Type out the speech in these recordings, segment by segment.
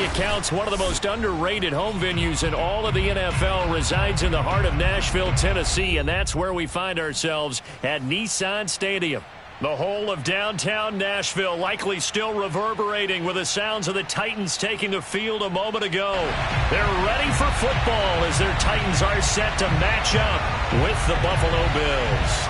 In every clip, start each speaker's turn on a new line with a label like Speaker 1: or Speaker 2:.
Speaker 1: accounts, one of the most underrated home venues in all of the NFL resides in the heart of Nashville, Tennessee, and that's where we find ourselves at Nissan Stadium. The whole of downtown Nashville likely still reverberating with the sounds of the Titans taking the field a moment ago. They're ready for football as their Titans are set to match up with the Buffalo Bills.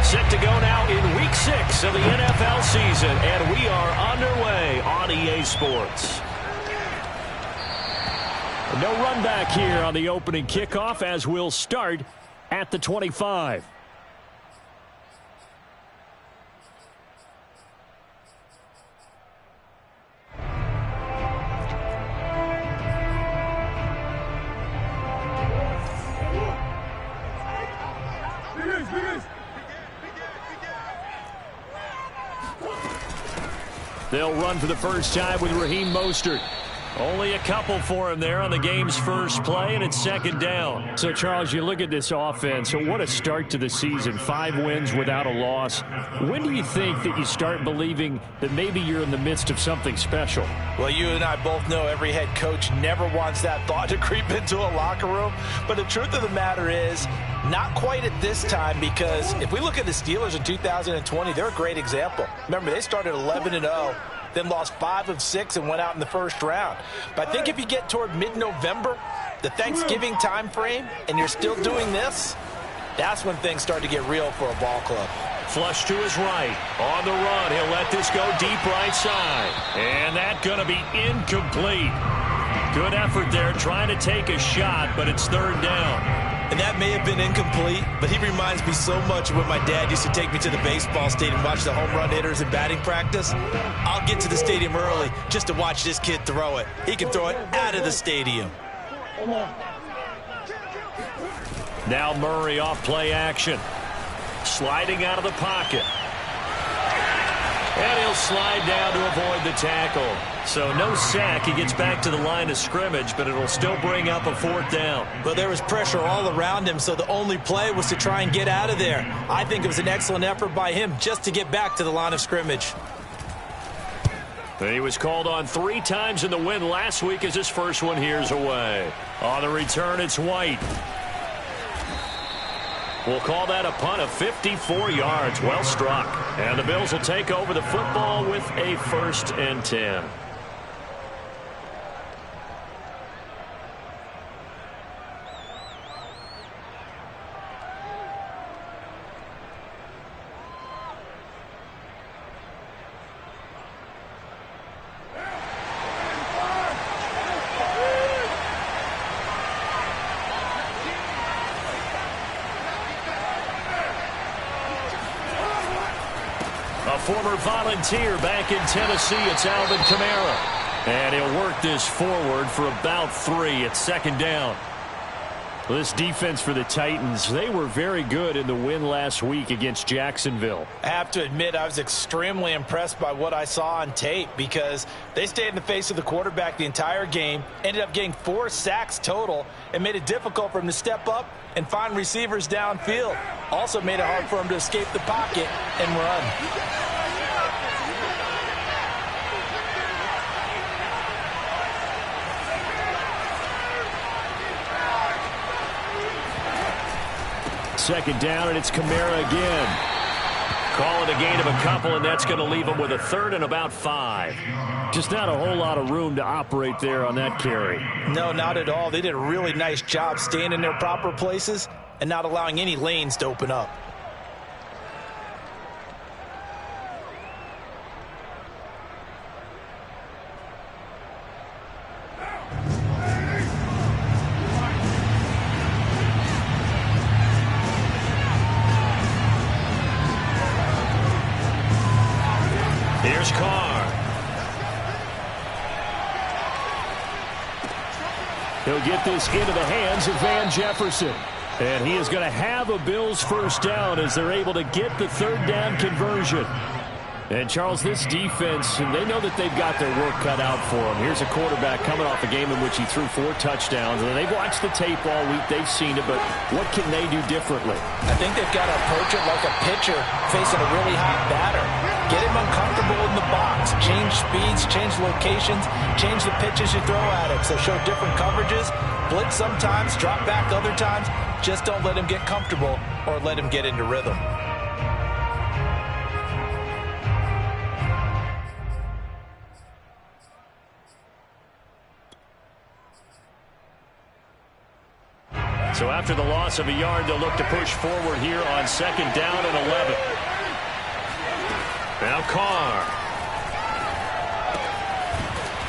Speaker 1: Set to go now in Week 6 of the NFL season, and we are underway on EA Sports. No run back here on the opening kickoff as we'll start at the 25. They'll run for the first time with Raheem Mostert. Only a couple for him there on the game's first play, and it's second down. So, Charles, you look at this offense. So what a start to the season. 5 wins without a loss. When do you think that you start believing that maybe you're in the midst of something special?
Speaker 2: Well, you and I both know every head coach never wants that thought to creep into a locker room. But the truth of the matter is, not quite at this time, because if we look at the Steelers in 2020, they're a great example. Remember, they started 11-0. Then lost 5 of 6 and went out in the first round. But I think if you get toward mid-November, the Thanksgiving time frame, and you're still doing this, that's when things start to get real for a ball club.
Speaker 1: Flush to his right. On the run, he'll let this go deep right side. And that's going to be incomplete. Good effort there trying to take a shot, but it's third down.
Speaker 2: And that may have been incomplete, but he reminds me so much of when my dad used to take me to the baseball stadium and watch the home run hitters in batting practice. I'll get to the stadium early just to watch this kid throw it. He can throw it out of the stadium.
Speaker 1: Now Murray off play action. Sliding out of the pocket. And he'll slide down to avoid the tackle. So no sack. He gets back to the line of scrimmage, but it'll still bring up a fourth down.
Speaker 2: But there was pressure all around him, so the only play was to try and get out of there. I think it was an excellent effort by him just to get back to the line of scrimmage.
Speaker 1: And he was called on 3 times in the win last week as his first one here's away. On the return, it's White. We'll call that a punt of 54 yards. Well struck. And the Bills will take over the football with a 1st and 10. Former Volunteer back in Tennessee, it's Alvin Kamara. And he'll work this forward for about 3. It's second down. This defense for the Titans, they were very good in the win last week against Jacksonville.
Speaker 2: I have to admit, I was extremely impressed by what I saw on tape because they stayed in the face of the quarterback the entire game, ended up getting 4 sacks total, and made it difficult for him to step up and find receivers downfield. Also made it hard for him to escape the pocket and run.
Speaker 1: Second down, and it's Kamara again. Call it a gain of a couple, and that's going to leave him with a 3rd and about 5. Just not a whole lot of room to operate there on that carry.
Speaker 2: No, not at all. They did a really nice job staying in their proper places and not allowing any lanes to open up.
Speaker 1: Here's Carr. He'll get this into the hands of Van Jefferson. And he is going to have a Bills first down as they're able to get the 3rd down conversion. And, Charles, this defense, they know that they've got their work cut out for them. Here's a quarterback coming off a game in which he threw 4 touchdowns. And they've watched the tape all week. They've seen it, but what can they do differently?
Speaker 2: I think they've got to approach it like a pitcher facing a really hot batter. Get him uncomfortable in the box. Change speeds, change locations, change the pitches you throw at him. So show different coverages, blitz sometimes, drop back other times. Just don't let him get comfortable or let him get into rhythm.
Speaker 1: So after the loss of a yard, they'll look to push forward here on 2nd down and 11. Now Carr.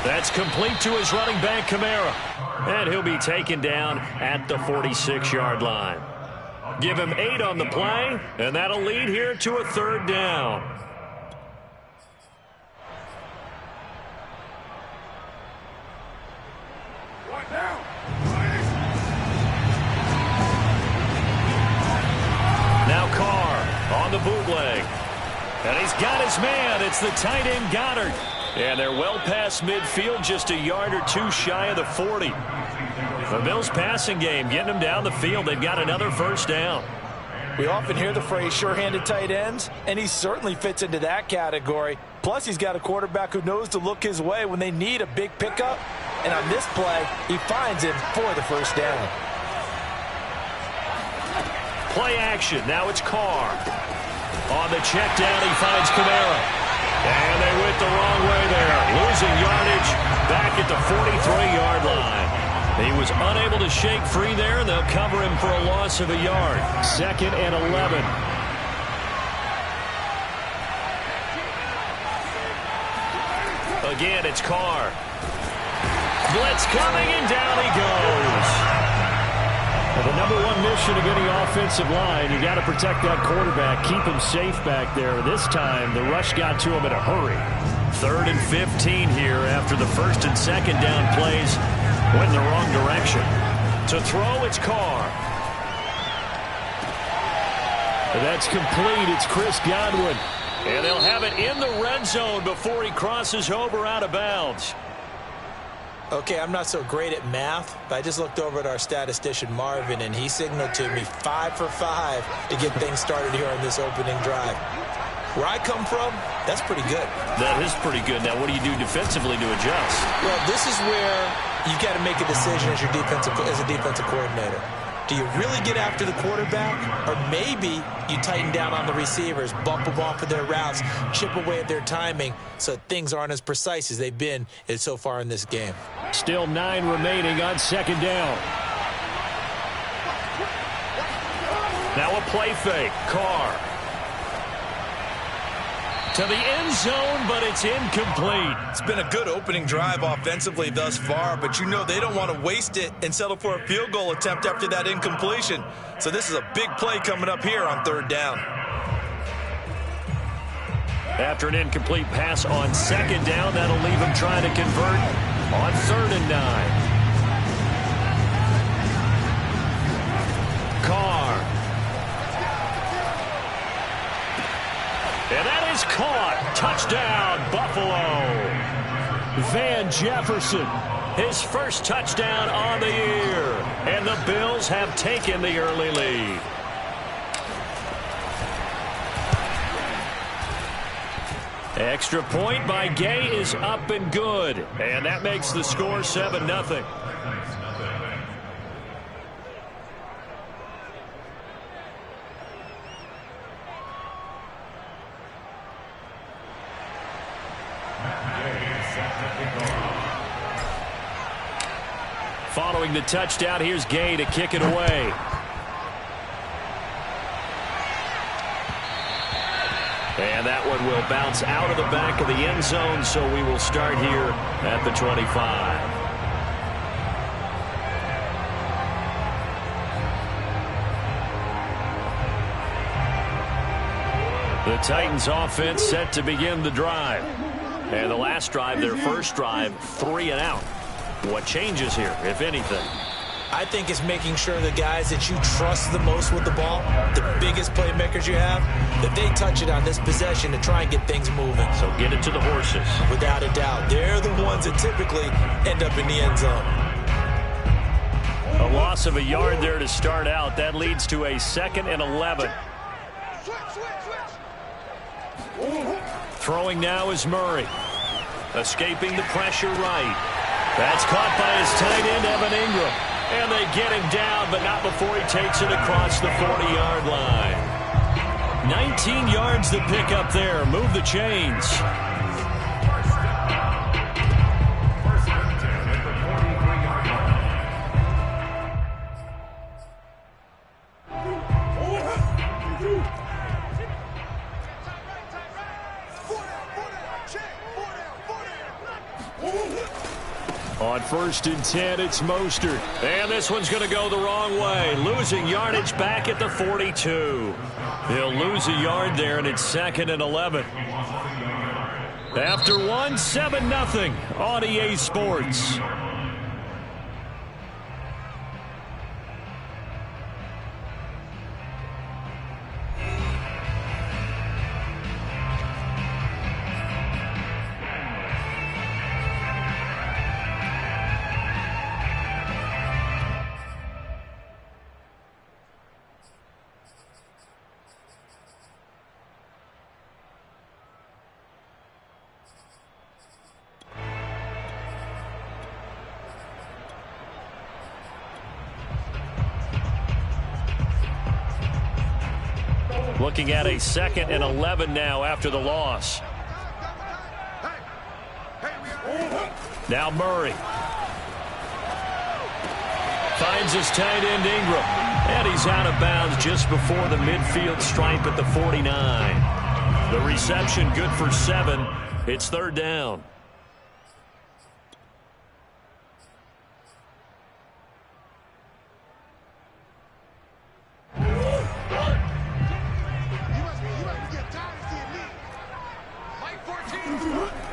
Speaker 1: That's complete to his running back, Kamara. And he'll be taken down at the 46-yard line. Give him 8 on the play, and that'll lead here to a 3rd down. Now Carr on the bootleg. And he's got his man. It's the tight end Goddard. And they're well past midfield, just a yard or 2 shy of the 40. The Bills passing game, getting them down the field. They've got another 1st down.
Speaker 2: We often hear the phrase sure-handed tight ends, and he certainly fits into that category. Plus, he's got a quarterback who knows to look his way when they need a big pickup. And on this play, he finds him for the 1st down.
Speaker 1: Play action. Now it's Carr. On the check down, he finds Kamara. And they went the wrong way there. Losing yardage back at the 43-yard line. He was unable to shake free there, and they'll cover him for a loss of a yard. 2nd and 11. Again, it's Carr. Blitz coming, and down he goes. Well, the number 1 mission of any offensive line, you got to protect that quarterback, keep him safe back there. This time, the rush got to him in a hurry. 3rd and 15 here after the 1st and 2nd down plays went in the wrong direction. To throw, it's Carr. That's complete. It's Chris Godwin. And they'll have it in the red zone before he crosses over out of bounds.
Speaker 2: Okay, I'm not so great at math, but I just looked over at our statistician, Marvin, and he signaled to me 5 for 5 to get things started here on this opening drive. Where I come from, that's pretty good.
Speaker 1: That is pretty good. Now, what do you do defensively to adjust?
Speaker 2: Well, this is where you've got to make a decision as a defensive coordinator. Do you really get after the quarterback, or maybe you tighten down on the receivers, bump them off of their routes, chip away at their timing so things aren't as precise as they've been so far in this game?
Speaker 1: Still 9 remaining on 2nd down. Now a play fake. Carr. To the end zone, but it's incomplete.
Speaker 3: It's been a good opening drive offensively thus far, but you know they don't want to waste it and settle for a field goal attempt after that incompletion. So this is a big play coming up here on 3rd down.
Speaker 1: After an incomplete pass on 2nd down, that'll leave him trying to convert on 3rd and 9. Carr. And that is caught. Touchdown, Buffalo. Van Jefferson, his first touchdown on the year. And the Bills have taken the early lead. Extra point by Gay is up and good. And that makes the score 7-0. Following the touchdown, here's Gay to kick it away. And that one will bounce out of the back of the end zone, so we will start here at the 25. The Titans offense set to begin the drive. And the last drive, their first drive, 3 and out. What changes here, if anything?
Speaker 2: I think it's making sure the guys that you trust the most with the ball, the biggest playmakers you have, that they touch it on this possession to try and get things moving.
Speaker 1: So get it to the horses.
Speaker 2: Without a doubt. They're the ones that typically end up in the end zone.
Speaker 1: A loss of a yard there to start out. That leads to a 2nd and 11. Throwing now is Murray. Escaping the pressure right. That's caught by his tight end, Evan Ingram. And they get him down, but not before he takes it across the 40-yard line. 19 yards to pick up there. Move the chains. On 1st and 10, it's Mostert. And this one's going to go the wrong way. Losing yardage back at the 42. He'll lose a yard there, and it's 2nd and 11. After one, 7-0 on EA Sports. Looking at a 2nd and 11 now after the loss. Now Murray. Finds his tight end Ingram. And he's out of bounds just before the midfield stripe at the 49. The reception good for 7. It's 3rd down.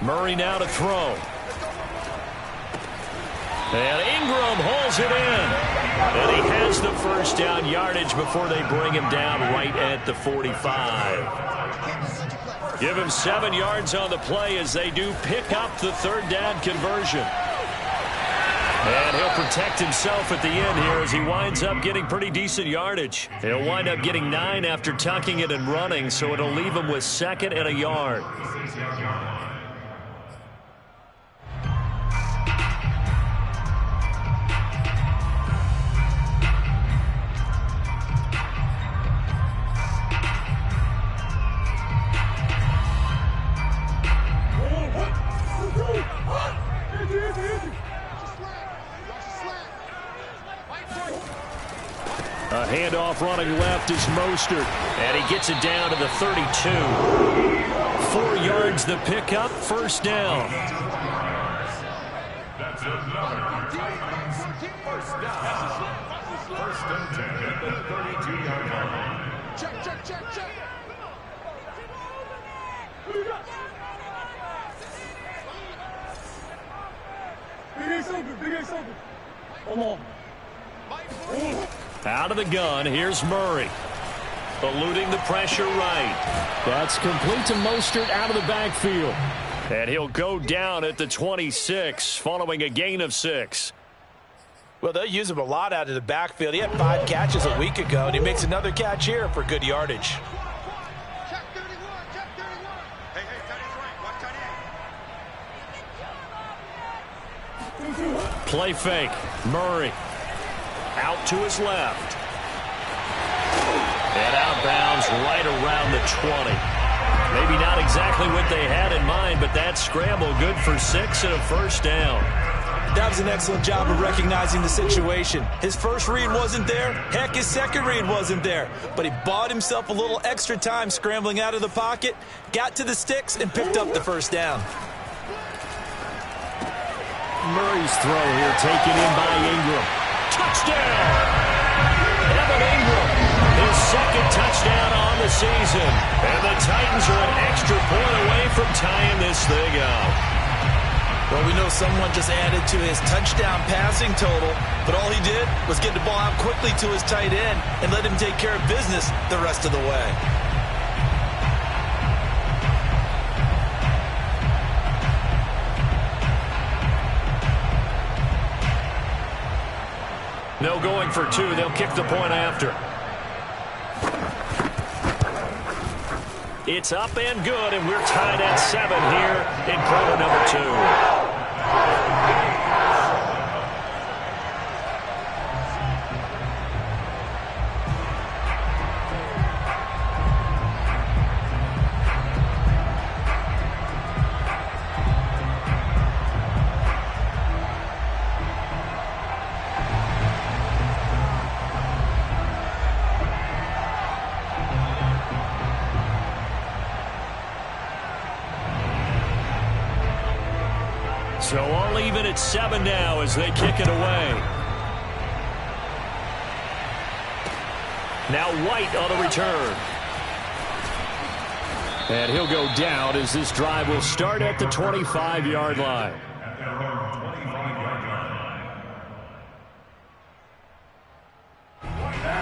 Speaker 1: Murray now to throw. And Ingram hauls it in. And he has the 1st down yardage before they bring him down right at the 45. Give him 7 yards on the play as they do pick up the 3rd down conversion. And he'll protect himself at the end here as he winds up getting pretty decent yardage. He'll wind up getting 9 after tucking it and running, so it'll leave him with 2nd and a yard. A handoff running left is Mostert. And he gets it down to the 32. 4 yards the pickup, 1st down. That's another 1st down. 1st and 10 at the 32-yard line. Check. Big something. Come on. Out of the gun, here's Murray. Eluding the pressure right. That's complete to Mostert out of the backfield. And he'll go down at the 26 following a gain of 6.
Speaker 2: Well, they'll use him a lot out of the backfield. He had 5 catches a week ago, and he makes another catch here for good yardage.
Speaker 1: Play fake. Murray. Out to his left. And out of bounds right around the 20. Maybe not exactly what they had in mind, but that scramble good for 6 and a 1st down.
Speaker 2: That was an excellent job of recognizing the situation. His first read wasn't there. Heck, his second read wasn't there. But he bought himself a little extra time scrambling out of the pocket, got to the sticks, and picked up the 1st down.
Speaker 1: Murray's throw here taken in by Ingram. Touchdown! Evan Ingram, his 2nd touchdown on the season. And the Titans are an extra point away from tying this thing up.
Speaker 3: Well, we know someone just added to his touchdown passing total, but all he did was get the ball out quickly to his tight end and let him take care of business the rest of the way.
Speaker 1: No going for two. They'll kick the point after. It's up and good, and we're tied at 7 here in quarter number 2. So all even at 7 now as they kick it away. Now White on the return. And he'll go down as this drive will start at the 25-yard line.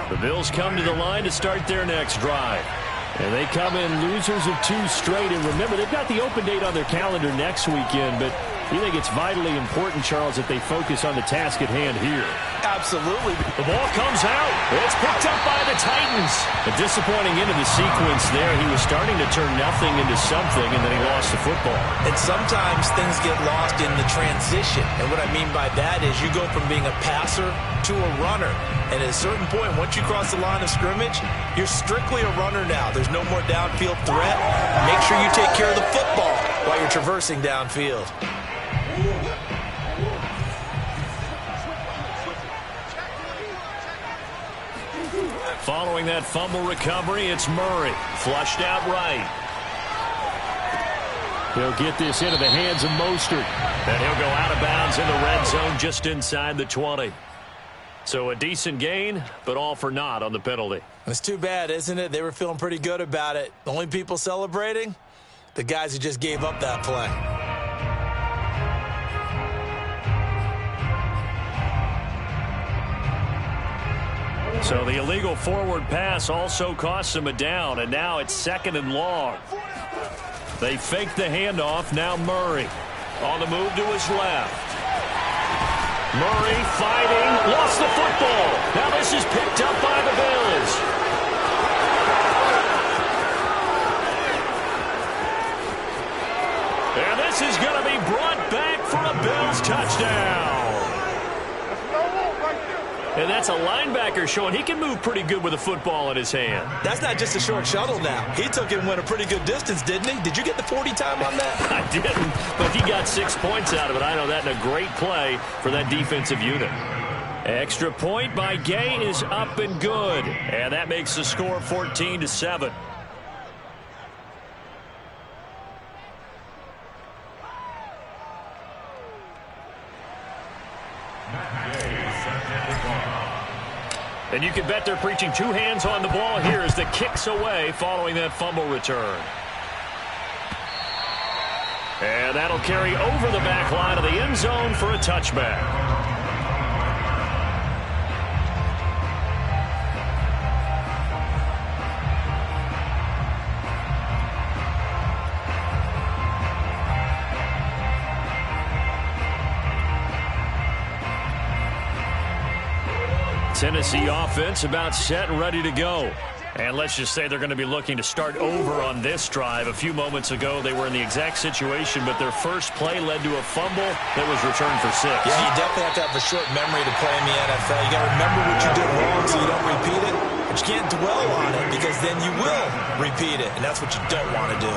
Speaker 1: The Bills come to the line to start their next drive. And they come in losers of 2 straight. And remember, they've got the open date on their calendar next weekend, but you think it's vitally important, Charles, that they focus on the task at hand here?
Speaker 3: Absolutely.
Speaker 1: The ball comes out. It's picked up by the Titans. A disappointing end of the sequence there. He was starting to turn nothing into something, and then he lost the football.
Speaker 3: And sometimes things get lost in the transition. And what I mean by that is you go from being a passer to a runner. And at a certain point, once you cross the line of scrimmage, you're strictly a runner now. There's no more downfield threat. Make sure you take care of the football while you're traversing downfield.
Speaker 1: Following that fumble recovery, it's Murray. Flushed out right. He'll get this into the hands of Mostert. And he'll go out of bounds in the red zone just inside the 20. So a decent gain, but all for naught on the penalty.
Speaker 3: It's too bad, isn't it? They were feeling pretty good about it. The only people celebrating? The guys who just gave up that play.
Speaker 1: So the illegal forward pass also costs him a down, and now it's 2nd and long. They fake the handoff. Now Murray on the move to his left. Murray fighting, lost the football. Now this is picked up by the Bills. And this is going to be brought back for a Bills touchdown. And that's a linebacker showing he can move pretty good with a football in his hand.
Speaker 3: That's not just a short shuttle now. He took it and went a pretty good distance, didn't he? Did you get the 40 time on that?
Speaker 1: I didn't, but he got 6 points out of it. I know that in a great play for that defensive unit. Extra point by Gay is up and good. And that makes the score 14-7. And you can bet they're preaching 2 hands on the ball here as the kick's away following that fumble return. And that'll carry over the back line of the end zone for a touchback. Tennessee offense about set and ready to go. And let's just say they're going to be looking to start over on this drive. A few moments ago, they were in the exact situation, but their first play led to a fumble that was returned for 6.
Speaker 3: Yeah, you definitely have to have a short memory to play in the NFL. You got to remember what you did wrong so you don't repeat it. But you can't dwell on it because then you will repeat it, and that's what you don't want to do.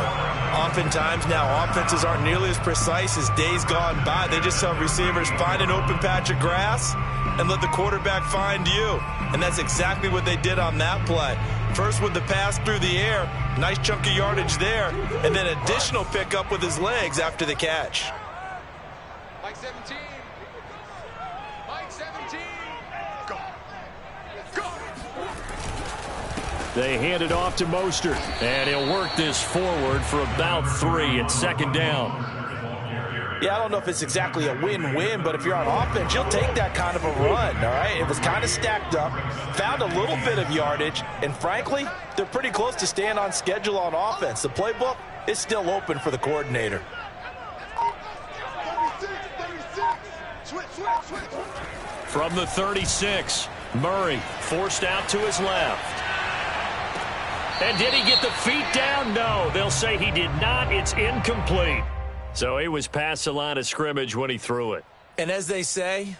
Speaker 3: Oftentimes now, offenses aren't nearly as precise as days gone by. They just tell receivers, find an open patch of grass and let the quarterback find you. And that's exactly what they did on that play. First with the pass through the air, nice chunk of yardage there, and then additional pickup with his legs after the catch.
Speaker 4: Mike 17. Mike 17. Go. Go.
Speaker 1: They hand it off to Mostert, and he'll work this forward for about 3 at 2nd down.
Speaker 2: Yeah, I don't know if it's exactly a win-win, but if you're on offense, you'll take that kind of a run, all right? It was kind of stacked up, found a little bit of yardage, and frankly, they're pretty close to staying on schedule on offense. The playbook is still open for the coordinator.
Speaker 1: From the 36, Murray forced out to his left. And did he get the feet down? No, they'll say he did not. It's incomplete. So he was past the line of scrimmage when he threw it.
Speaker 2: And as they say,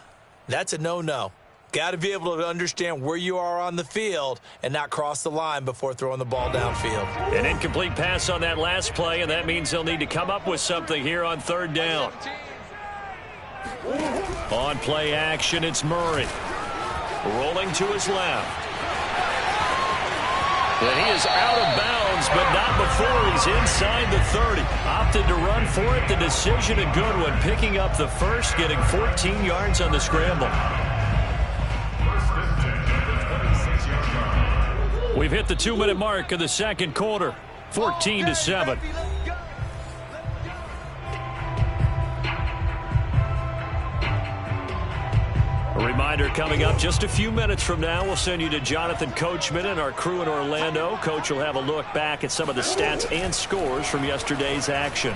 Speaker 2: that's a no-no. Got to be able to understand where you are on the field and not cross the line before throwing the ball downfield.
Speaker 1: An incomplete pass on that last play, and that means they'll need to come up with something here on third down. On play action, it's Murray. Rolling to his left. And he is out of bounds, but not before he's inside the 30. Opted to run for it. The decision a good one. Picking up the first, getting 14 yards on the scramble. We've hit the 2-minute mark of the second quarter. 14-7. A reminder coming up just a few minutes from now, we'll send you to Jonathan Coachman and our crew in Orlando. Coach will have a look back at some of the stats and scores from yesterday's action.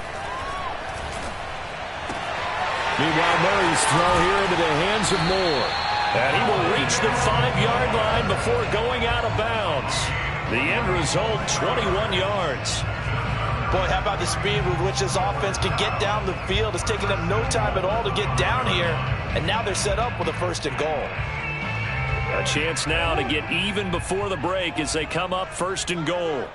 Speaker 1: Meanwhile, Murray's throw here into the hands of Moore. And he will reach the 5-yard line before going out of bounds. The end result, 21 yards.
Speaker 2: Boy, how about the speed with which this offense can get down the field? It's taking them no time at all to get down here. And now they're set up with a 1st and goal.
Speaker 1: A chance now to get even before the break as they come up 1st and goal.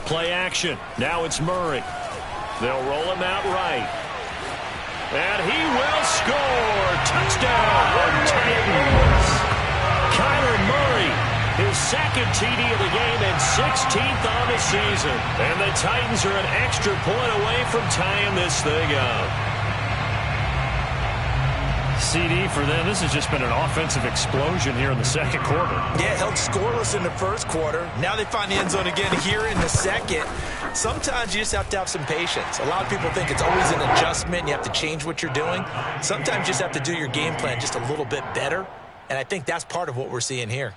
Speaker 1: Play action. Now it's Murray. They'll roll him out right. And he will score. Touchdown, Titans. Kyler Murray, his 2nd TD of the game and 16th on the season. And the Titans are an extra point away from tying this thing up. CD for them. This has just been an offensive explosion here in the second quarter.
Speaker 2: Yeah, held scoreless in the first quarter. Now they find the end zone again here in the second. Sometimes you just have to have some patience. A lot of people think it's always an adjustment. You have to change what you're doing. Sometimes you just have to do your game plan just a little bit better. And I think that's part of what we're seeing here.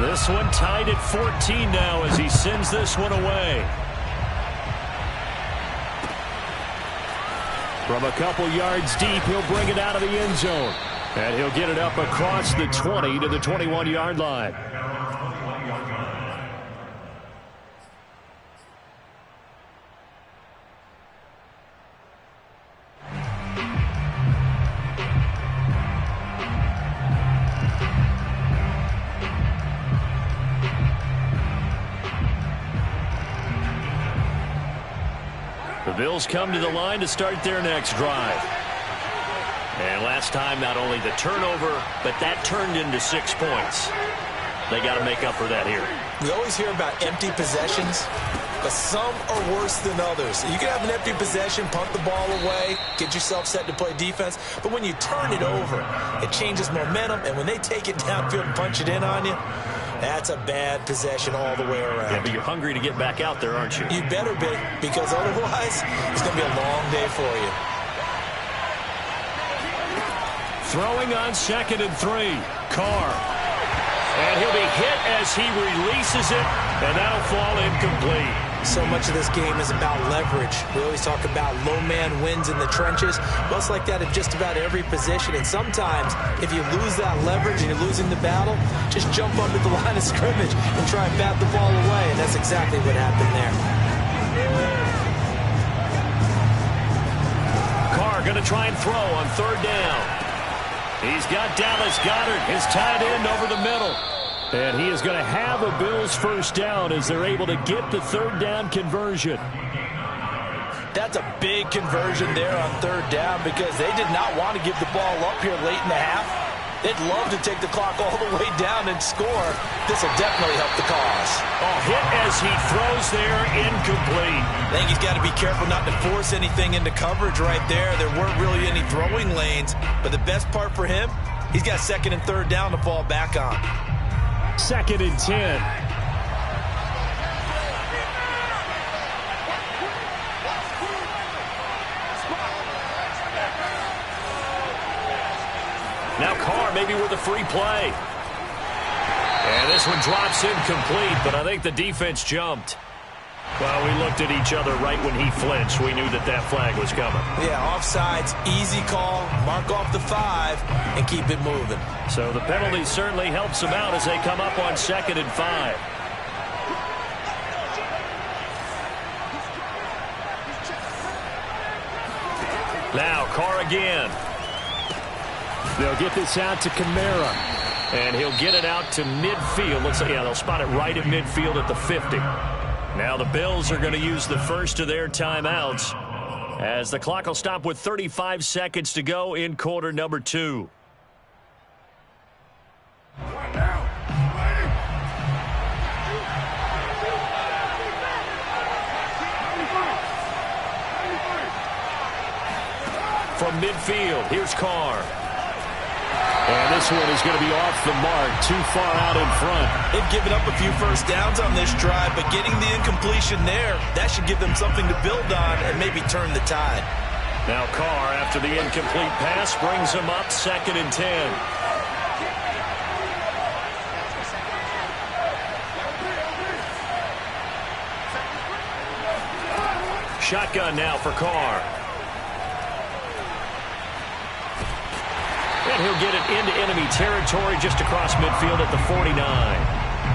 Speaker 1: This one tied at 14 now as he sends this one away. From a couple yards deep, he'll bring it out of the end zone. And he'll get it up across the 20 to the 21-yard line. The Bills come to the line to start their next drive. And last time, not only the turnover, but that turned into 6 points. They got to make up for that here.
Speaker 2: We always hear about empty possessions, but some are worse than others. You can have an empty possession, punt the ball away, get yourself set to play defense, but when you turn it over, it changes momentum, and when they take it downfield and punch it in on you, that's a bad possession all the way around.
Speaker 1: Yeah, but you're hungry to get back out there, aren't you?
Speaker 2: You better be, because otherwise, it's going to be a long day for you.
Speaker 1: Throwing on 2nd and 3. Carr. And he'll be hit as he releases it, and that'll fall incomplete.
Speaker 2: So much of this game is about leverage. We always talk about low man wins in the trenches. Well, it's like that in just about every position. And sometimes, if you lose that leverage and you're losing the battle, just jump under the line of scrimmage and try and bat the ball away. And that's exactly what happened there.
Speaker 1: Carr going to try and throw on 3rd down. He's got Dallas Goedert, his tight end, over the middle. And he is going to have a Bills 1st down as they're able to get the 3rd down conversion.
Speaker 2: That's a big conversion there on third down because they did not want to give the ball up here late in the half. They'd love to take the clock all the way down and score. This will definitely help the cause.
Speaker 1: Oh, hit as he throws there, incomplete.
Speaker 3: I think he's got to be careful not to force anything into coverage right there. There weren't really any throwing lanes, but the best part for him, he's got second and third down to fall back on.
Speaker 1: 2nd and 10. Now Carr maybe with a free play. And this one drops incomplete, but I think the defense jumped. Well, we looked at each other right when he flinched. We knew that that flag was coming.
Speaker 3: Yeah, offsides, easy call, mark off the 5, and keep it moving.
Speaker 1: So the penalty certainly helps them out as they come up on 2nd and 5. Now Carr again. They'll get this out to Kamara. And he'll get it out to midfield. Let's say, yeah, they'll spot it right at midfield at the 50. Now the Bills are going to use the first of their timeouts as the clock will stop with 35 seconds to go in quarter number 2. From midfield, here's Carr. And this one is going to be off the mark, too far out in front.
Speaker 3: They've given up a few first downs on this drive, but getting the incompletion there, that should give them something to build on and maybe turn the tide.
Speaker 1: Now Carr, after the incomplete pass, brings them up 2nd and 10. Shotgun now for Carr. And he'll get it into enemy territory just across midfield at the 49.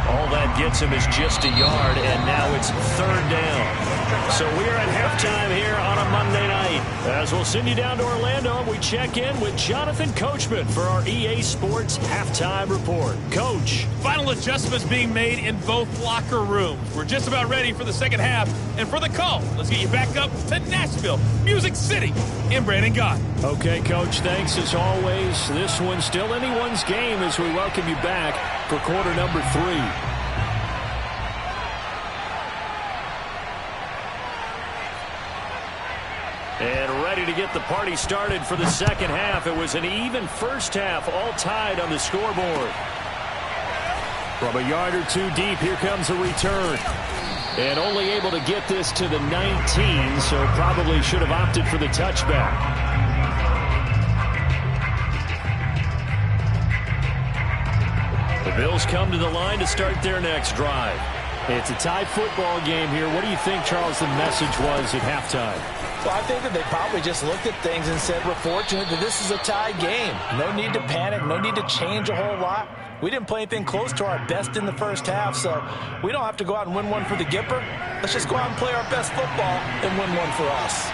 Speaker 1: All that gets him is just a yard, and now it's 3rd down. So we're at halftime here on a Monday night. As we'll send you down to Orlando, and we check in with Jonathan Coachman for our EA Sports Halftime Report. Coach.
Speaker 5: Final adjustments being made in both locker rooms. We're just about ready for the second half. And for the call, let's get you back up to Nashville, Music City, in Brandon Gott.
Speaker 1: Okay, Coach, thanks as always. This one's still anyone's game as we welcome you back for quarter number 3. And ready to get the party started for the second half. It was an even first half, all tied on the scoreboard. From a yard or two deep, here comes a return. And only able to get this to the 19, so probably should have opted for the touchback. The Bills come to the line to start their next drive. It's a tie football game here. What do you think, Charles, the message was at halftime?
Speaker 2: Well, I think that they probably just looked at things and said, we're fortunate that this is a tie game. No need to panic, no need to change a whole lot. We didn't play anything close to our best in the first half, so we don't have to go out and win one for the Gipper. Let's just go out and play our best football and win one for us.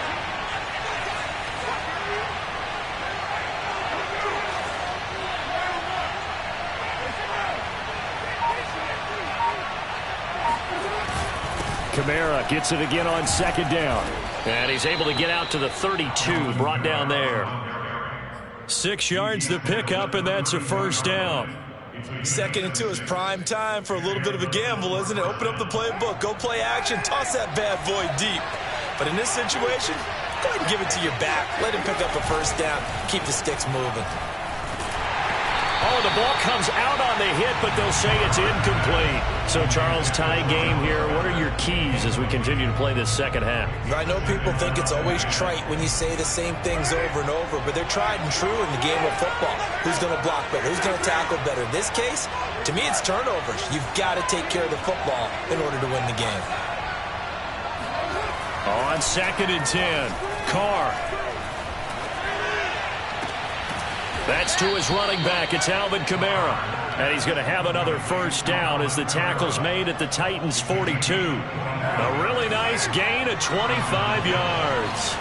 Speaker 1: Kamara gets it again on 2nd down. And he's able to get out to the 32, brought down there. 6 yards the pickup, and that's a 1st down.
Speaker 3: 2nd and 2 is prime time for a little bit of a gamble, isn't it? Open up the playbook, go play action, toss that bad boy deep. But in this situation, go ahead and give it to your back. Let him pick up a 1st down. Keep the sticks moving.
Speaker 1: Oh, the ball comes out on the hit, but they'll say it's incomplete. So, Charles, tie game here. What are your keys as we continue to play this second half?
Speaker 3: I know people think it's always trite when you say the same things over and over, but they're tried and true in the game of football. Who's going to block better? Who's going to tackle better? In this case, to me, it's turnovers. You've got to take care of the football in order to win the game.
Speaker 1: On 2nd and 10, Carr. That's to his running back. It's Alvin Kamara. And he's going to have another 1st down as the tackle's made at the Titans' 42. A really nice gain of 25 yards.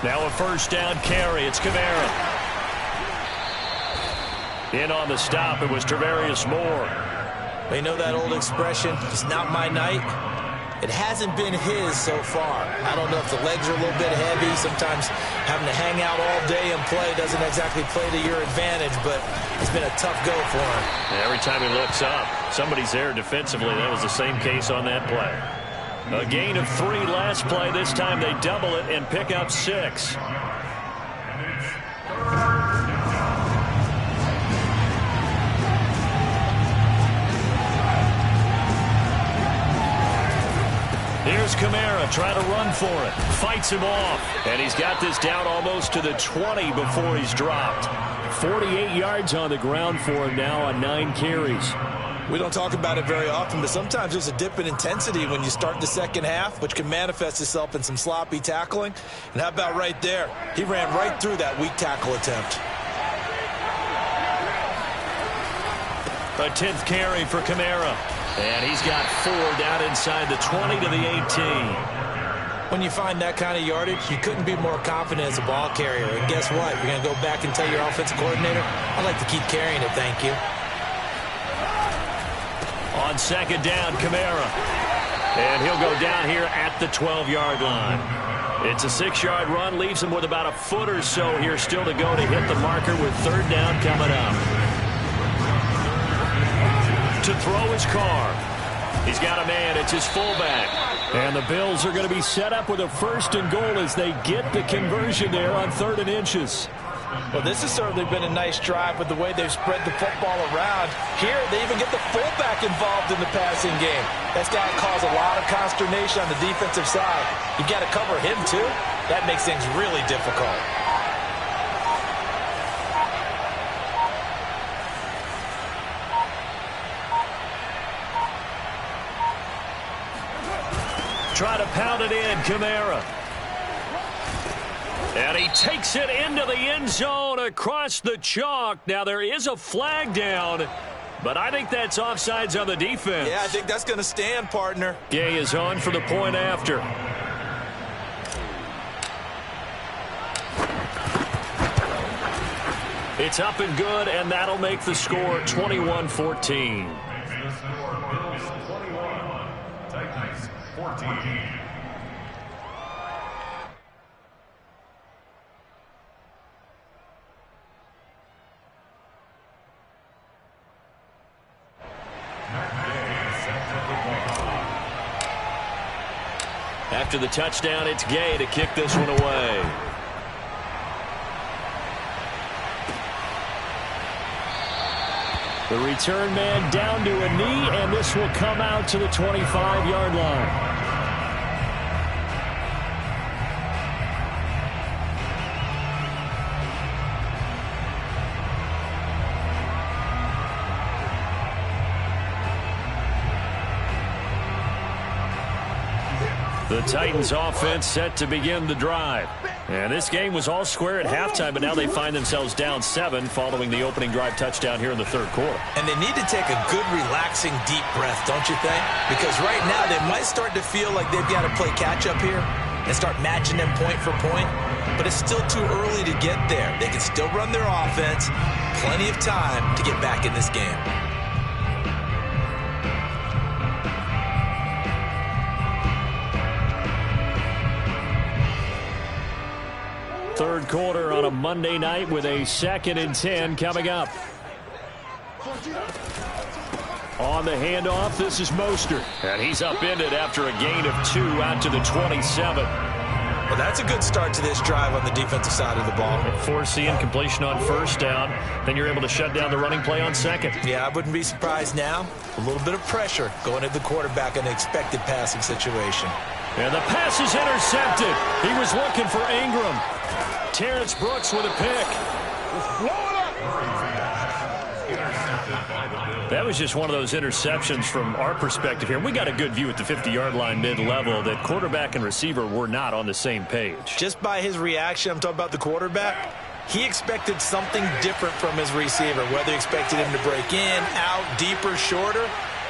Speaker 1: Now a 1st down carry. It's Kamara. In on the stop, it was Tarvarius Moore.
Speaker 3: You know that old expression, it's not my night? It hasn't been his so far. I don't know if the legs are a little bit heavy. Sometimes having to hang out all day and play doesn't exactly play to your advantage, but it's been a tough go for him.
Speaker 1: Every time he looks up, somebody's there defensively. That was the same case on that play. A gain of 3 last play. This time they double it and pick up 6. Here's Kamara trying to run for it. Fights him off. And he's got this down almost to the 20 before he's dropped. 48 yards on the ground for him now on 9 carries.
Speaker 3: We don't talk about it very often, but sometimes there's a dip in intensity when you start the second half, which can manifest itself in some sloppy tackling. And how about right there? He ran right through that weak tackle attempt.
Speaker 1: A 10th carry for Kamara. And he's got 4 down inside the 20 to the 18.
Speaker 3: When you find that kind of yardage, you couldn't be more confident as a ball carrier. And guess what? You're going to go back and tell your offensive coordinator, I'd like to keep carrying it, thank you.
Speaker 1: On second down, Kamara. And he'll go down here at the 12-yard line. It's a 6-yard run, leaves him with about a foot or so here still to go to hit the marker with 3rd down coming up. To throw his car. He's got a man. It's his fullback. And the Bills are going to be set up with a 1st and goal as they get the conversion there on 3rd and inches.
Speaker 2: Well, this has certainly been a nice drive with the way they've spread the football around. Here, they even get the fullback involved in the passing game. That's got to cause a lot of consternation on the defensive side. You got to cover him, too. That makes things really difficult.
Speaker 1: Try to pound it in, Kamara. And he takes it into the end zone across the chalk. Now, there is a flag down, but I think that's offsides on the defense.
Speaker 3: Yeah, I think that's going to stand, partner.
Speaker 1: Gay is on for the point after. It's up and good, and that'll make the score 21-14. After the touchdown, it's Gay to kick this one away. The return man down to a knee, and this will come out to the 25-yard line. The Titans offense set to begin the drive. And this game was all square at halftime, but now they find themselves down 7 following the opening drive touchdown here in the 3rd quarter.
Speaker 3: And they need to take a good, relaxing, deep breath, don't you think? Because right now they might start to feel like they've got to play catch-up here and start matching them point for point. But it's still too early to get there. They can still run their offense. Plenty of time to get back in this game.
Speaker 1: Third quarter on a Monday night with a 2nd and 10 coming up. On the handoff, this is Mostert. And he's upended after a gain of 2 out to the 27.
Speaker 3: Well, that's a good start to this drive on the defensive side of the ball.
Speaker 1: Forcing completion on 1st down. Then you're able to shut down the running play on 2nd.
Speaker 3: Yeah, I wouldn't be surprised now. A little bit of pressure going at the quarterback in an expected passing situation.
Speaker 1: And the pass is intercepted. He was looking for Ingram. Terrence Brooks with a pick. That was just one of those interceptions from our perspective here. We got a good view at the 50-yard line mid-level that quarterback and receiver were not on the same page.
Speaker 3: Just by his reaction, I'm talking about the quarterback, he expected something different from his receiver, whether he expected him to break in, out, deeper, shorter.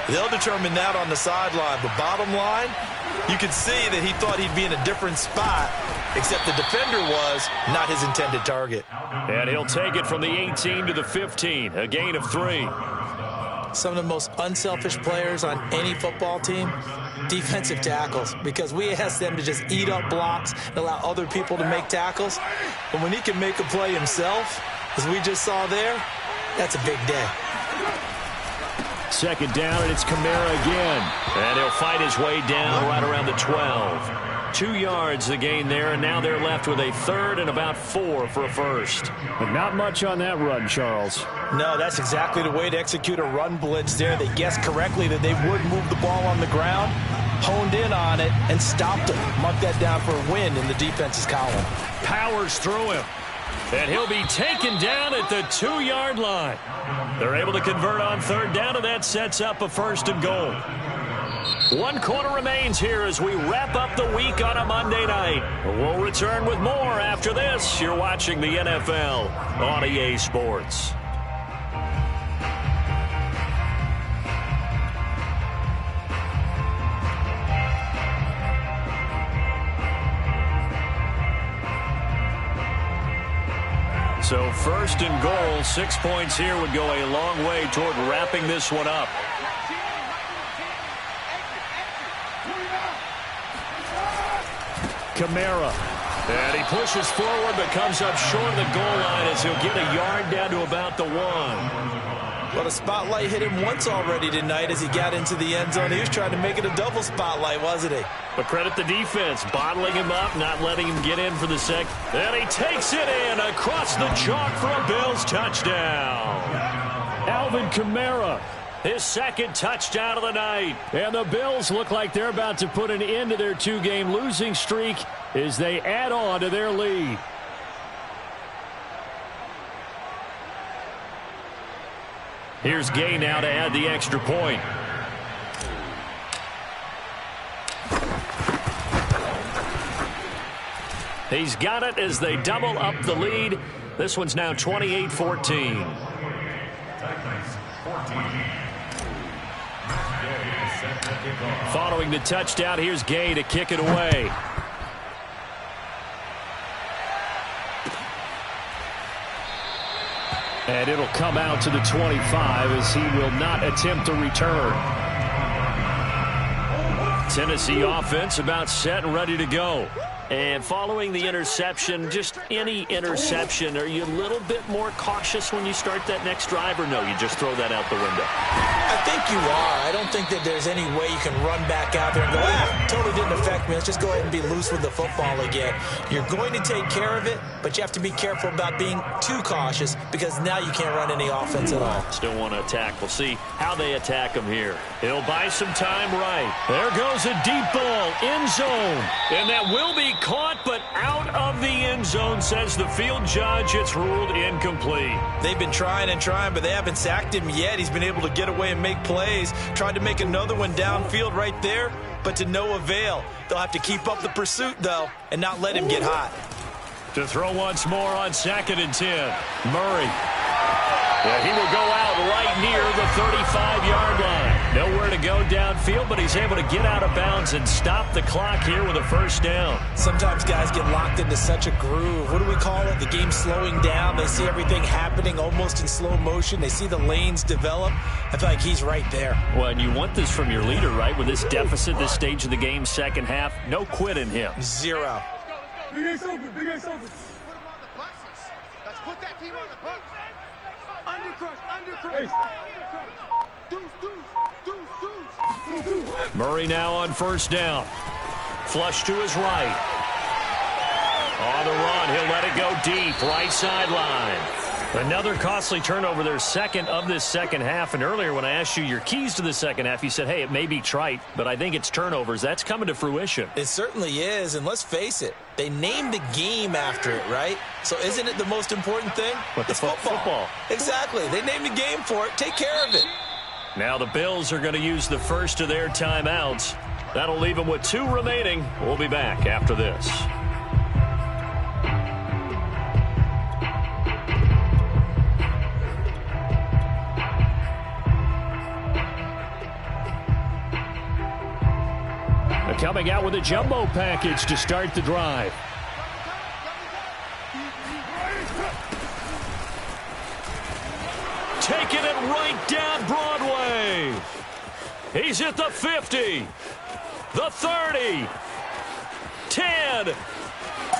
Speaker 3: They'll determine that on the sideline. But bottom line, You could see that he thought he'd be in a different spot, except the defender was not his intended target.
Speaker 1: And he'll take it from the 18 to the 15, a gain of 3.
Speaker 2: Some of the most unselfish players on any football team, defensive tackles, because we ask them to just eat up blocks and allow other people to make tackles. But when he can make a play himself, as we just saw there, that's a big day.
Speaker 1: Second down, and it's Kamara again. And he'll fight his way down right around the 12. 2 yards the gain there, and now they're left with a third and about 4 for a first. But not much on that run, Charles.
Speaker 2: No, that's exactly the way to execute a run blitz there. They guessed correctly that they would move the ball on the ground, honed in on it, and stopped him. Mark that down for a win in the defense's column.
Speaker 1: Powers through him. And he'll be taken down at the 2-yard line. They're able to convert on third down, and that sets up a first and goal. 1 quarter remains here as we wrap up the week on a Monday night. We'll return with more after this. You're watching the NFL on EA Sports. So first and goal, 6 points here would go a long way toward wrapping this one up. Kamara. And he pushes forward but comes up short of the goal line as he'll get a yard down to about the 1.
Speaker 2: Well, the spotlight hit him once already tonight as he got into the end zone. He was trying to make it a double spotlight, wasn't he?
Speaker 1: But credit the defense, bottling him up, not letting him get in for the sec. And he takes it in across the chalk for a Bills touchdown. Alvin Kamara, his second touchdown of the night. And the Bills look like they're about to put an end to their 2-game losing streak as they add on to their lead. Here's Gay now to add the extra point. He's got it as they double up the lead. This one's now 28-14. Following the touchdown, here's Gay to kick it away. And it'll come out to the 25 as he will not attempt to return. Tennessee offense about set and ready to go. And following the interception, just any interception, are you a little bit more cautious when you start that next drive, or no, you just throw that out the window?
Speaker 2: I think you are. I don't think that there's any way you can run back out there and go, totally didn't affect me. Let's just go ahead and be loose with the football again. You're going to take care of it, but you have to be careful about being too cautious because now you can't run any offense at all.
Speaker 1: Still want to attack. We'll see how they attack him here. He'll buy some time right. There goes a deep ball, end zone. And that will be caught, but out of the end zone, says the field judge. It's ruled incomplete.
Speaker 2: They've been trying and trying, but they haven't sacked him yet. He's been able to get away and make plays. Tried to make another one downfield right there, but to no avail. They'll have to keep up the pursuit, though, and not let him get hot.
Speaker 1: To throw once more on 2nd and 10. Murray. Yeah, he will go out right near the 35-yard line. Nowhere to go downfield, but he's able to get out of bounds and stop the clock here with a first down.
Speaker 2: Sometimes guys get locked into such a groove. What do we call it? The game's slowing down. They see everything happening almost in slow motion. They see the lanes develop. I feel like he's right there.
Speaker 1: Well, and you want this from your leader, right? With this deficit, this stage of the game, second half, no quit in him.
Speaker 2: 0.
Speaker 4: Big Ace open, Big Ace open. Put him on the buses. Let's put that team on the bus. Undercrush. Deuce.
Speaker 1: Murray now on first down. Flush to his right. On the run, he'll let it go deep, right sideline. Another costly turnover, their second of this second half. And earlier when I asked you your keys to the second half, you said, hey, it may be trite, but I think it's turnovers. That's coming to fruition.
Speaker 2: It certainly is, and let's face it, they named the game after it, right? So isn't it the most important thing?
Speaker 1: But
Speaker 2: it's football. Exactly. They named the game for it. Take care of it.
Speaker 1: Now the Bills are going to use the first of their timeouts. That'll leave them with 2 remaining. We'll be back after this. Coming coming out with a jumbo package to start the drive. Taking it right down Broadway. He's at the 50, the 30, 10,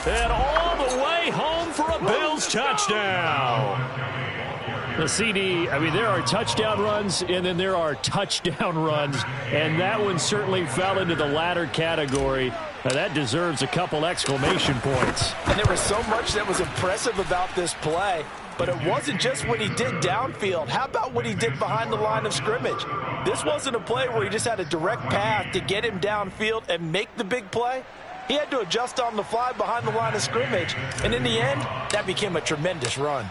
Speaker 1: and all the way home for a Bills touchdown. The CD, I mean, there are touchdown runs, and then there are touchdown runs, and that one certainly fell into the latter category. Now, that deserves a couple exclamation points.
Speaker 2: And there was so much that was impressive about this play, but it wasn't just what he did downfield. How about what he did behind the line of scrimmage? This wasn't a play where he just had a direct path to get him downfield and make the big play. He had to adjust on the fly behind the line of scrimmage, and in the end, that became a tremendous run.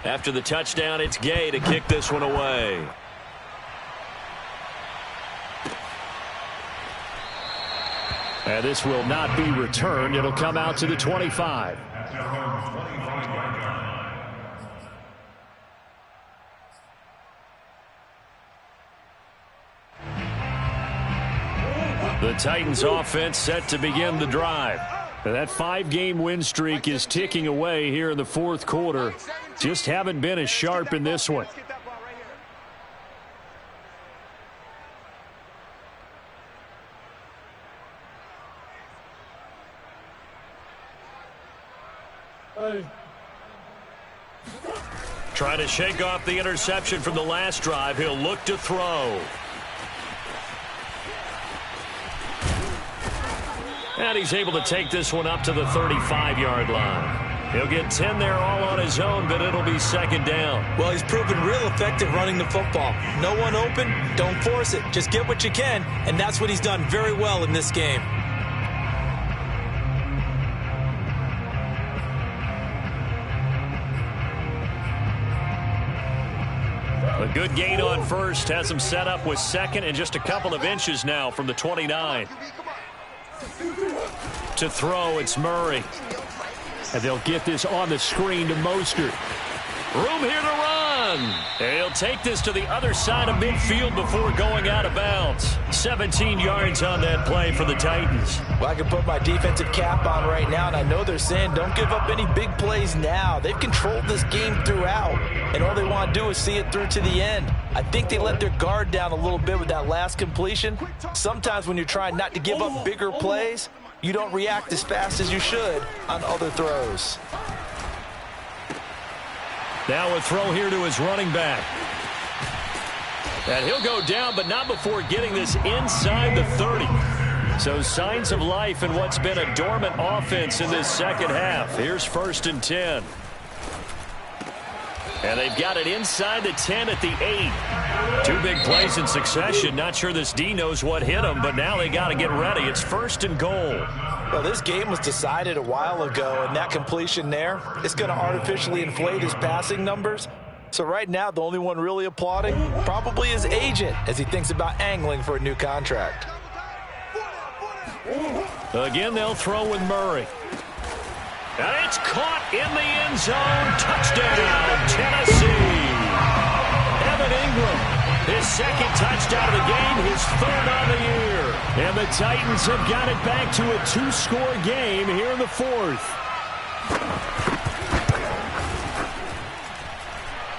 Speaker 1: After the touchdown, it's Gay to kick this one away. And this will not be returned. It'll come out to the 25. The Titans offense set to begin the drive. That 5-game win streak is ticking away here in the fourth quarter. Just haven't been as sharp in this one. Trying to shake off the interception from the last drive. He'll look to throw. And he's able to take this one up to the 35-yard line. He'll get 10 there all on his own, but it'll be second down.
Speaker 3: Well, he's proven real effective running the football. No one open, don't force it. Just get what you can, and that's what he's done very well in this game.
Speaker 1: A good gain on first has him set up with second and just a couple of inches now from the 29. To throw, it's Murray. And they'll get this on the screen to Mostert. Room here to run. And he'll take this to the other side of midfield before going out of bounds. 17 yards on that play for the Titans.
Speaker 2: Well, I can put my defensive cap on right now, and I know they're saying don't give up any big plays now. They've controlled this game throughout, and all they want to do is see it through to the end. I think they let their guard down a little bit with that last completion. Sometimes when you're trying not to give up bigger plays, you don't react as fast as you should on other throws.
Speaker 1: Now a throw here to his running back. And he'll go down, but not before getting this inside the 30. So signs of life in what's been a dormant offense in this second half. Here's 1st and 10. And they've got it inside the 10 at the 8. 2 big plays in succession. Not sure this D knows what hit him, but now they got to get ready. It's 1st and goal.
Speaker 2: Well, this game was decided a while ago, and that completion there is going to artificially inflate his passing numbers. So right now, the only one really applauding probably his agent as he thinks about angling for a new contract.
Speaker 1: Again, they'll throw with Murray. And it's caught in the end zone. Touchdown, Tennessee. Evan Ingram, his second touchdown of the game, his 3rd on the year. And the Titans have got it back to a 2-score game here in the 4th.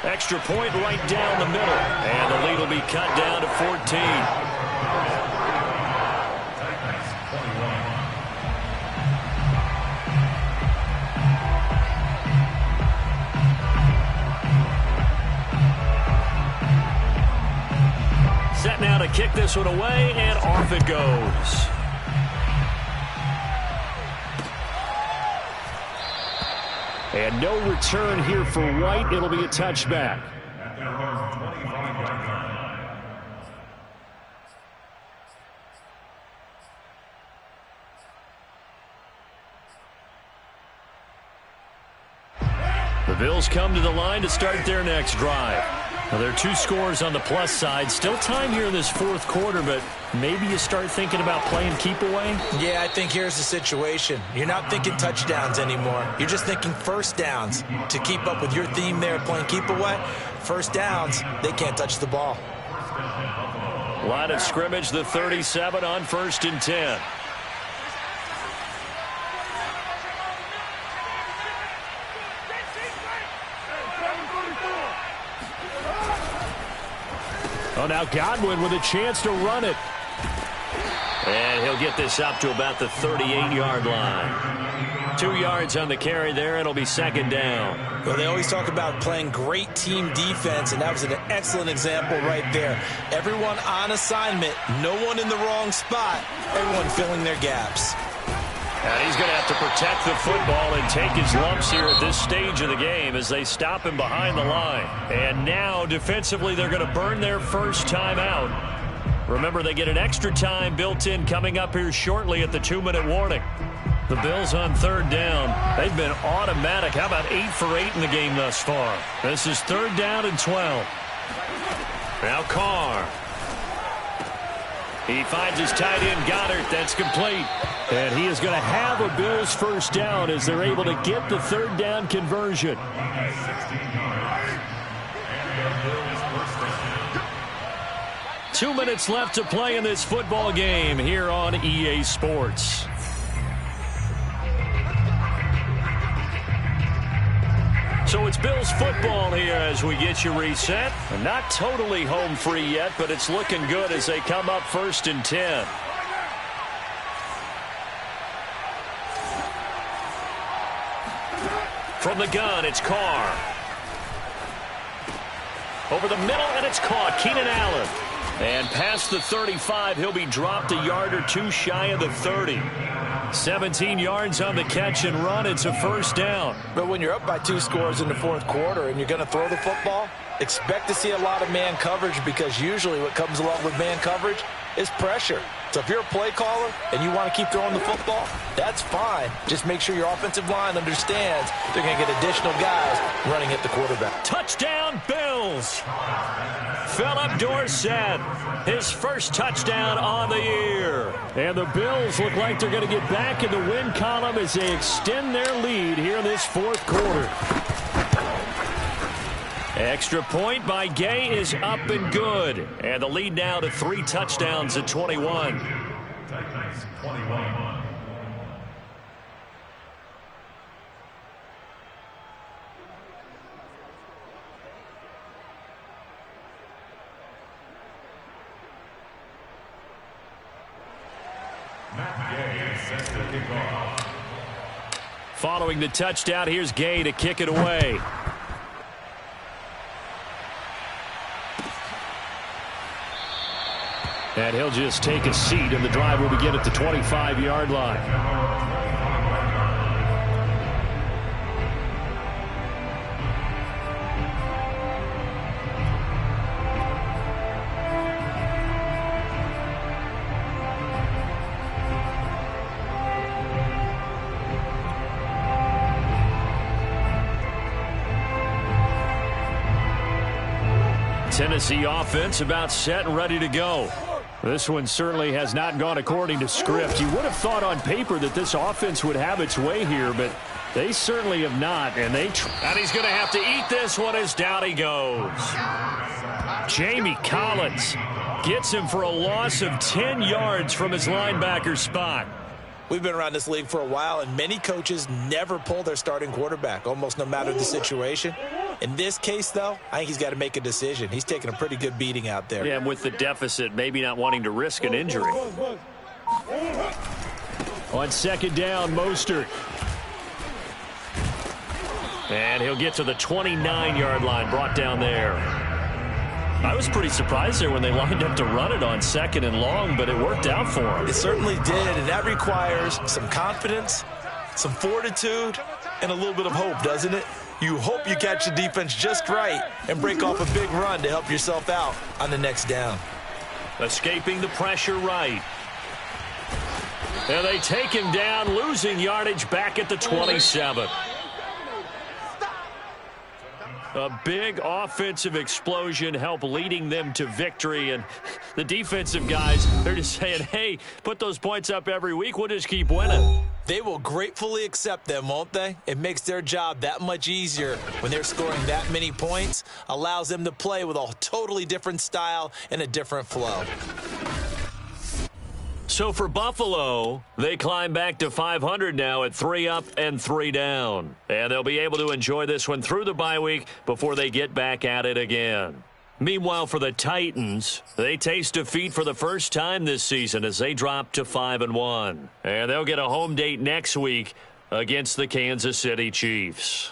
Speaker 1: Extra point right down the middle. And the lead will be cut down to 14. Set now to kick this one away, and off it goes. And no return here for White. It'll be a touchback. The Bills come to the line to start their next drive. Well, there are 2 scores on the plus side. Still time here in this 4th quarter, but maybe you start thinking about playing keep away?
Speaker 3: Yeah, I think here's the situation. You're not thinking touchdowns anymore. You're just thinking first downs. To keep up with your theme there, playing keep away, first downs, they can't touch the ball.
Speaker 1: Line of scrimmage, the 37 on 1st and 10. Oh, now Godwin with a chance to run it. And he'll get this up to about the 38-yard line. 2 yards on the carry there. It'll be second down.
Speaker 3: Well, they always talk about playing great team defense, and that was an excellent example right there. Everyone on assignment, no one in the wrong spot, everyone filling their gaps.
Speaker 1: And he's going to have to protect the football and take his lumps here at this stage of the game as they stop him behind the line. And now, defensively, they're going to burn their first time out. Remember, they get an extra time built in coming up here shortly at the 2-minute warning. The Bills on third down. They've been automatic. How about 8 for 8 in the game thus far? This is third down and 12. Now Carr. He finds his tight end, Goddard. That's complete. And he is going to have a Bills first down as they're able to get the third down conversion. Two minutes left to play in this football game here on EA Sports. So it's Bills football here as we get you reset. Not totally home free yet, but it's looking good as they come up 1st and 10. From the gun, it's Carr. Over the middle, and it's caught. Keenan Allen. And past the 35, he'll be dropped a yard or two shy of the 30. 17 yards on the catch and run. It's a first down.
Speaker 2: But when you're up by 2 scores in the fourth quarter and you're going to throw the football, expect to see a lot of man coverage, because usually what comes along with man coverage is pressure. So if you're a play caller and you want to keep throwing the football, that's fine. Just make sure your offensive line understands they're going to get additional guys running at the quarterback.
Speaker 1: Touchdown, Bills. Philip Dorsett, his first touchdown on the year. And the Bills look like they're going to get back in the win column as they extend their lead here in this fourth quarter. Extra point by Gay is up and good. And the lead now to 3 touchdowns at 21. Following the touchdown, here's Gay to kick it away. And he'll just take a seat, and the drive will begin at the 25-yard line. Tennessee offense about set and ready to go. This one certainly has not gone according to script. You would have thought on paper that this offense would have its way here, but they certainly have not. And he's going to have to eat this one as down he goes. Jamie Collins gets him for a loss of 10 yards from his linebacker spot.
Speaker 2: We've been around this league for a while, and many coaches never pull their starting quarterback, almost no matter the situation. In this case, though, I think he's got to make a decision. He's taking a pretty good beating out there.
Speaker 1: Yeah, and with the deficit, maybe not wanting to risk an injury. On second down, Mostert. And he'll get to the 29-yard line, brought down there. I was pretty surprised there when they lined up to run it on second and long, but it worked out for him.
Speaker 2: It certainly did, and that requires some confidence, some fortitude, and a little bit of hope, doesn't it? You hope you catch the defense just right and break off a big run to help yourself out on the next down.
Speaker 1: Escaping the pressure right. And they take him down, losing yardage back at the 27. A big offensive explosion helped leading them to victory. And the defensive guys, they're just saying, hey, put those points up every week. We'll just keep winning.
Speaker 2: They will gratefully accept them, won't they? It makes their job that much easier when they're scoring that many points. Allows them to play with a totally different style and a different flow.
Speaker 1: So for Buffalo, they climb back to 500 now at 3 up and 3 down. And they'll be able to enjoy this one through the bye week before they get back at it again. Meanwhile, for the Titans, they taste defeat for the first time this season as they drop to 5-1. And they'll get a home date next week against the Kansas City Chiefs.